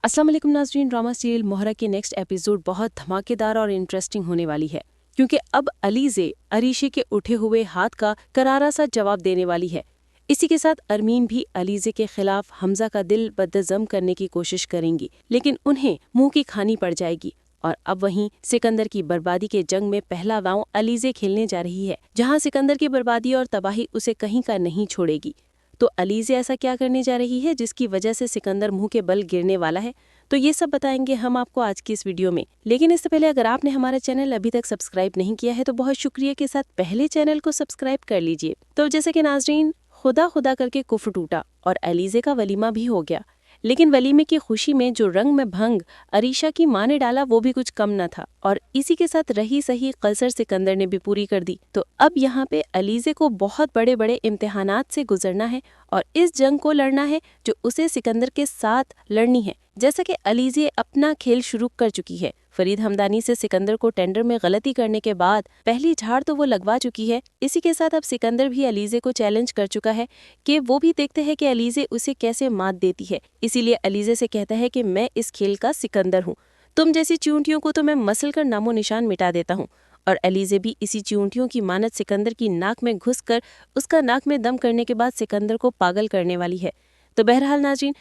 अस्सलाम वालेकुम नाज़रीन। ड्रामा सीरियल मोहरा की नेक्स्ट एपिसोड बहुत धमाकेदार और इंटरेस्टिंग होने वाली है, क्योंकि अब अलीज़े अरीशे के उठे हुए हाथ का करारा सा जवाब देने वाली है। इसी के साथ अरमीन भी अलीज़े के खिलाफ हमजा का दिल बदज़म करने की कोशिश करेंगी, लेकिन उन्हें मुंह की खानी पड़ जाएगी। और अब वहीं सिकंदर की बर्बादी के जंग में पहला दांव अलीज़े खेलने जा रही है, जहां सिकंदर की बर्बादी और तबाही उसे कहीं का नहीं छोड़ेगी। तो अलीज़े ऐसा क्या करने जा रही है जिसकी वजह से सिकंदर मुंह के बल गिरने वाला है? तो ये सब बताएंगे हम आपको आज की इस वीडियो में। लेकिन इससे पहले अगर आपने हमारा चैनल अभी तक सब्सक्राइब नहीं किया है तो बहुत शुक्रिया के साथ पहले चैनल को सब्सक्राइब कर लीजिए। तो जैसे कि नाज़रीन, खुदा खुदा करके कुफ्र टूटा और अलीज़े का वलीमा भी हो गया, लेकिन वलीमे की खुशी में जो रंग में भंग अरीशा की माँ ने डाला वो भी कुछ कम न था, और इसी के साथ रही सही कसर सिकंदर ने भी पूरी कर दी। तो अब यहाँ पे अलीज़े को बहुत बड़े बड़े इम्तिहानात से गुजरना है और इस जंग को लड़ना है जो उसे सिकंदर के साथ लड़नी है। जैसा कि अलीज़े अपना खेल शुरू कर चुकी है, फरीद हमदानी से सिकंदर को टेंडर में गलती करने के बाद पहली झाड़ तो वो लगवा चुकी है। इसी के साथ अब सिकंदर भी अलीज़े को चैलेंज कर चुका है कि वो भी देखते हैं कि अलीज़े उसे कैसे मात देती है। इसीलिए अलीज़े से कहता है कि मैं इस खेल का सिकंदर हूँ, तुम जैसी चूंटियों को तो मैं मसल कर नामो निशान मिटा देता हूँ। और अलीज़े भी इसी चूंटियों की मानत सिकंदर की नाक में घुस कर उसका नाक में दम करने के बाद सिकंदर को पागल करने वाली है। तो बहरहाल नाज़रीन,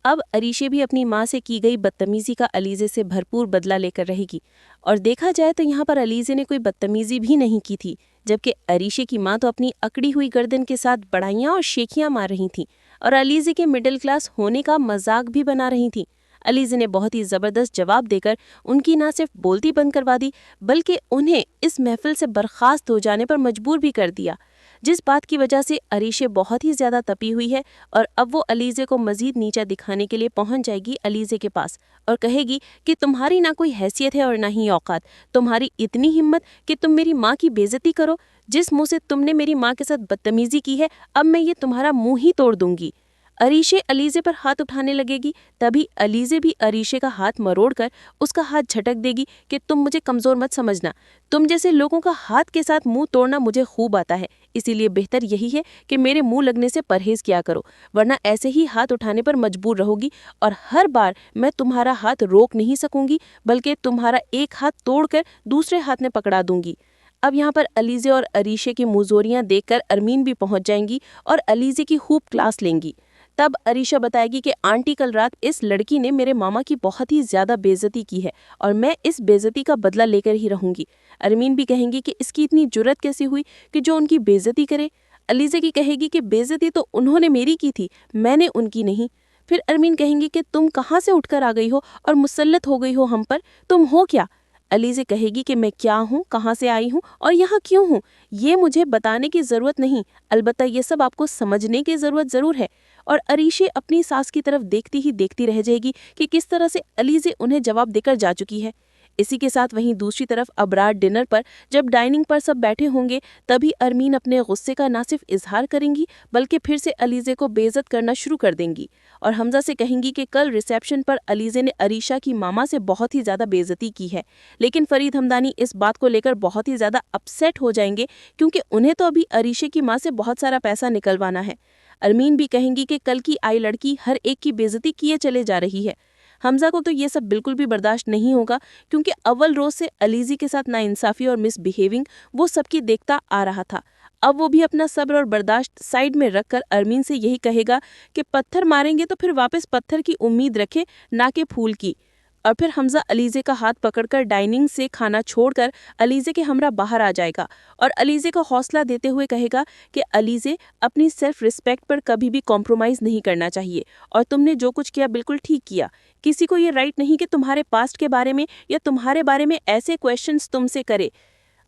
अब अरीशे भी अपनी माँ से की गई बदतमीज़ी का अलीज़े से भरपूर बदला लेकर रहेगी। और देखा जाए तो यहाँ पर अलीज़े ने कोई बदतमीज़ी भी नहीं की थी, जबकि अरीशे की माँ तो अपनी अकड़ी हुई गर्दन के साथ बड़ाइयाँ और शेखियाँ मार रही थीं और अलीज़े के मिडिल क्लास होने का मजाक भी बना रही थीं। अलीज़े ने बहुत ही ज़बरदस्त जवाब देकर उनकी ना सिर्फ बोलती बंद करवा दी, बल्कि उन्हें इस महफिल से बर्खास्त हो जाने पर मजबूर भी कर दिया, जिस बात की वजह से अरीशे बहुत ही ज़्यादा तपी हुई है। और अब वो अलीज़े को मज़ीद नीचा दिखाने के लिए पहुंच जाएगी अलीज़े के पास और कहेगी कि तुम्हारी ना कोई हैसियत है और ना ही औकात, तुम्हारी इतनी हिम्मत कि तुम मेरी माँ की बेइज्जती करो। जिस मुंह से तुमने मेरी माँ के साथ बदतमीज़ी की है, अब मैं ये तुम्हारा मुंह ही तोड़ दूंगी। अरीशे अलीज़े पर हाथ उठाने लगेगी, तभी अलीज़े भी अरीशे का हाथ मरोड़कर उसका हाथ झटक देगी कि तुम मुझे कमज़ोर मत समझना, तुम जैसे लोगों का हाथ के साथ मुंह तोड़ना मुझे खूब आता है, इसीलिए बेहतर यही है कि मेरे मुंह लगने से परहेज़ किया करो, वरना ऐसे ही हाथ उठाने पर मजबूर रहोगी और हर बार मैं तुम्हारा हाथ रोक नहीं सकूंगी, बल्कि तुम्हारा एक हाथ तोड़कर दूसरे हाथ में पकड़ा दूंगी। अब यहाँ पर अलीज़े और अरीशे की मुंहजोरियाँ देखकर अरमीन भी पहुँच जाएंगी और अलीज़े की खूब क्लास लेंगी। तब अरीशा बताएगी कि आंटी, कल रात इस लड़की ने मेरे मामा की बहुत ही ज़्यादा बेइज्जती की है और मैं इस बेइज्जती का बदला लेकर ही रहूंगी। अरमीन भी कहेंगी कि इसकी इतनी जुर्रत कैसे हुई कि जो उनकी बेइज्जती करे। अलीज़े की कहेगी कि बेइज्जती तो उन्होंने मेरी की थी, मैंने उनकी नहीं। फिर अरमीन कहेंगी कि तुम कहाँ से उठकर आ गई हो और मुसल्लत हो गई हो हम पर, तुम हो क्या? अलीज़े कहेगी कि मैं क्या हूँ, कहाँ से आई हूँ और यहाँ क्यों हूँ, ये मुझे बताने की ज़रूरत नहीं, अलबत्ता ये सब आपको समझने की ज़रूरत ज़रूर है। और अरीशे अपनी सास की तरफ देखती ही देखती रह जाएगी कि किस तरह से अलीज़े उन्हें जवाब देकर जा चुकी है। इसी के साथ वहीं दूसरी तरफ अबरार डिनर पर जब डाइनिंग पर सब बैठे होंगे, तभी अरमीन अपने गुस्से का ना सिर्फ इजहार करेंगी बल्कि फिर से अलीज़े को बेइज्जत करना शुरू कर देंगी और हमजा से कहेंगी कि कल रिसेप्शन पर अलीज़े ने अरीशा की मामा से बहुत ही ज़्यादा बेइज्जती की है। लेकिन फरीद हमदानी इस बात को लेकर बहुत ही ज़्यादा अपसेट हो जाएंगे, क्योंकि उन्हें तो अभी अरीशे की माँ से बहुत सारा पैसा निकलवाना है। अरमीन भी कहेंगी कि कल की आई लड़की हर एक की बेइज्जती किए चले जा रही है। हमजा को तो ये सब बिल्कुल भी बर्दाश्त नहीं होगा, क्योंकि अव्वल रोज से अलीज़े के साथ नाइंसाफ़ी और मिसबिहेविंग वो सबकी देखता आ रहा था। अब वो भी अपना सब्र और बर्दाश्त साइड में रखकर अरमीन से यही कहेगा कि पत्थर मारेंगे तो फिर वापस पत्थर की उम्मीद रखे, ना कि फूल की। और फिर हमजा अलीज़े का हाथ पकड़कर डाइनिंग से खाना छोड़कर अलीज़े के हमरा बाहर आ जाएगा और अलीज़े को हौसला देते हुए कहेगा कि अलीज़े, अपनी सेल्फ रिस्पेक्ट पर कभी भी कॉम्प्रोमाइज़ नहीं करना चाहिए और तुमने जो कुछ किया बिल्कुल ठीक किया। किसी को ये राइट नहीं कि तुम्हारे पास्ट के बारे में या तुम्हारे बारे में ऐसे क्वेश्चंस तुमसे करे।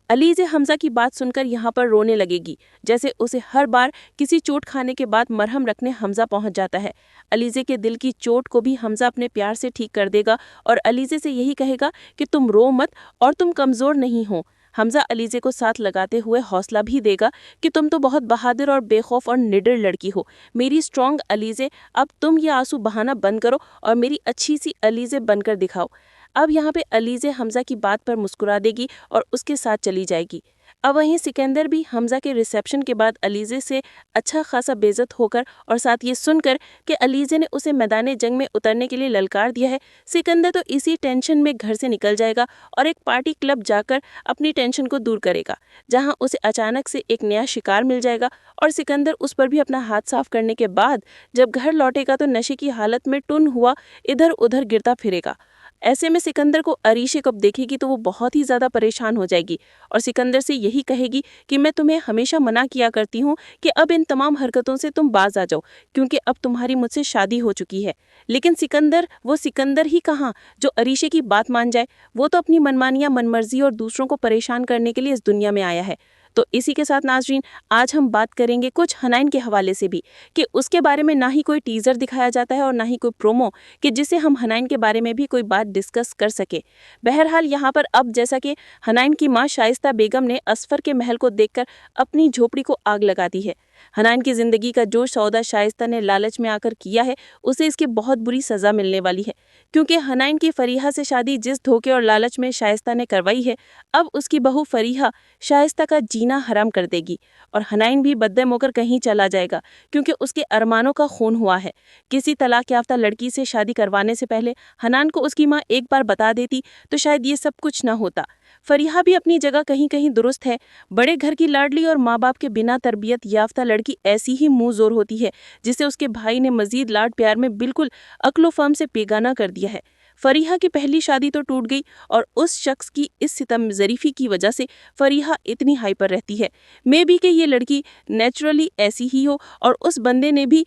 अलीज़े हमजा की बात सुनकर यहाँ पर रोने लगेगी, जैसे उसे हर बार किसी चोट खाने के बाद मरहम रखने हमजा पहुँच जाता है। अलीज़े के दिल की चोट को भी हमजा अपने प्यार से ठीक कर देगा और अलीज़े से यही कहेगा कि तुम रो मत और तुम कमज़ोर नहीं हो। हमजा अलीज़े को साथ लगाते हुए हौसला भी देगा कि तुम तो बहुत बहादुर और बेखौफ और निडर लड़की हो, मेरी स्ट्रॉन्ग अलीज़े, अब तुम ये आंसू बहाना बंद करो और मेरी अच्छी सी अलीज़े बनकर दिखाओ। अब यहाँ पे अलीज़े हमजा की बात पर मुस्कुरा देगी और उसके साथ चली जाएगी। اب وہیں سکندر بھی حمزہ کے ریسیپشن کے بعد علیزے سے اچھا خاصا بے عزت ہو کر اور ساتھ یہ سن کر کہ علیزے نے اسے میدان جنگ میں اترنے کے لیے للکار دیا ہے، سکندر تو اسی ٹینشن میں گھر سے نکل جائے گا اور ایک پارٹی کلب جا کر اپنی ٹینشن کو دور کرے گا، جہاں اسے اچانک سے ایک نیا شکار مل جائے گا اور سکندر اس پر بھی اپنا ہاتھ صاف کرنے کے بعد جب گھر لوٹے گا تو نشے کی حالت میں ٹن ہوا ادھر ادھر گرتا پھرے گا۔ ایسے میں سکندر کو عریشے کب دیکھے گی تو وہ بہت ہی زیادہ پریشان ہو جائے گی اور سکندر سے یہی کہے گی کہ میں تمہیں ہمیشہ منع کیا کرتی ہوں کہ اب ان تمام حرکتوں سے تم باز آ جاؤ کیونکہ اب تمہاری مجھ سے شادی ہو چکی ہے۔ لیکن سکندر، وہ سکندر ہی کہاں جو عریشے کی بات مان جائے، وہ تو اپنی منمانیاں، من مرضی اور دوسروں کو پریشان کرنے کے لیے اس دنیا میں آیا ہے۔ تو اسی کے ساتھ ناظرین، آج ہم بات کریں گے کچھ حنین کے حوالے سے بھی کہ اس کے بارے میں نہ ہی کوئی ٹیزر دکھایا جاتا ہے اور نہ ہی کوئی پرومو کہ جس سے ہم حنین کے بارے میں بھی کوئی بات ڈسکس کر سکے۔ بہرحال یہاں پر اب جیسا کہ حنین کی ماں شائستہ بیگم نے اسفر کے محل کو دیکھ کر اپنی جھوپڑی کو آگ لگا دی ہے۔ حنین کی زندگی کا جو سودا شائستہ نے لالچ میں آ کر کیا ہے اسے اس کی بہت بری سزا ملنے والی ہے، کیونکہ حنین کی فریحہ سے شادی جس دھوکے اور لالچ میں شائستہ نے کروائی ہے، اب اس کی بہو فریحہ شائستہ کا جینا حرام کر دے گی اور حنین بھی بددم ہو کر کہیں چلا جائے گا کیونکہ اس کے ارمانوں کا خون ہوا ہے۔ کسی طلاق یافتہ لڑکی سے شادی کروانے سے پہلے حنان کو اس کی ماں ایک بار بتا دیتی تو شاید یہ سب کچھ نہ ہوتا۔ فریحہ بھی اپنی جگہ کہیں کہیں درست ہے، بڑے گھر کی لاڈلی اور ماں باپ کے بنا تربیت یافتہ لڑکی ایسی ہی منہ زور ہوتی ہے جسے اس کے بھائی نے مزید لاڈ پیار میں بالکل عقل و فہم سے بیگانہ کر دیا ہے۔ فریحہ کی پہلی شادی تو ٹوٹ گئی اور اس شخص کی اس ستم ظریفی کی وجہ سے فریحہ اتنی ہائی پر رہتی ہے۔ مے بی کہ یہ لڑکی نیچرلی ایسی ہی ہو اور اس بندے نے بھی